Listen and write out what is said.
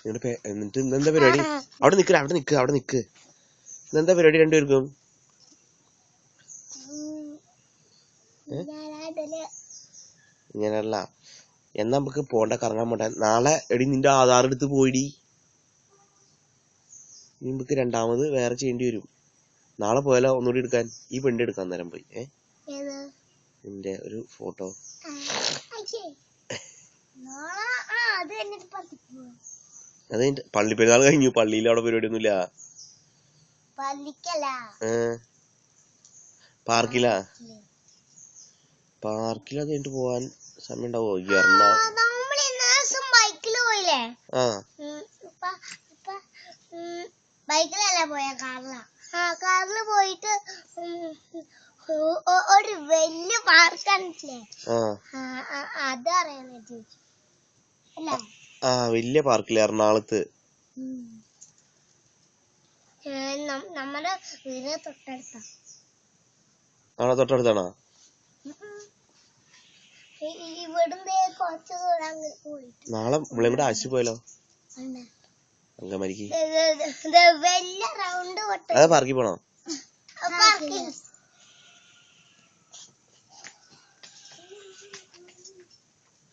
എന്നിട്ട് ഇന്നെന്താ പരിപാടി? അവിടെ നിക്ക്. ഇന്നെന്താ പരിപാടി രണ്ടുപേർക്കും? ഇങ്ങനല്ല, എന്നാ നമുക്ക് പോണ്ട, കറങ്ങാൻ പോണ്ട. നാളെ എടി നിന്റെ ആധാർ എടുത്ത് പോയിടി. നമുക്ക് രണ്ടാമത് വേറെ ചെയ്യേണ്ടി വരും. നാളെ പോയാലോ ഒന്നുകൂടി എടുക്കാൻ? ഈ പെണ്ണ് എടുക്കാൻ നേരം പോയി. നിന്റെ ഒരു ഫോട്ടോ അത് പള്ളി പെരുന്നാൾ കഴിഞ്ഞു. പള്ളിയിൽ അവിടെ പരിപാടി ഒന്നുമില്ല. പാർക്കിലാ അത് കഴിഞ്ഞിട്ട് പോവാൻ സമയം ഉണ്ടാവോ? ബൈക്കിലല്ല പോയ, കാറില് പോയിട്ട് ഒരു വലിയ പാർക്കാണില്ലേ, അതറിയാൻ വലിയ പാർക്കില് എറണാകുളത്ത്. നമ്മുടെ വീടിന് തൊട്ടടുത്താ. തൊട്ടടുത്താണോ? നാളെ നമ്മളെ കൂടെ ആശു പോയാലോ? അങ്കമാലിക്ക്. വലിയ റൗണ്ട് അതെ, പാർക്കിൽ പോണോ?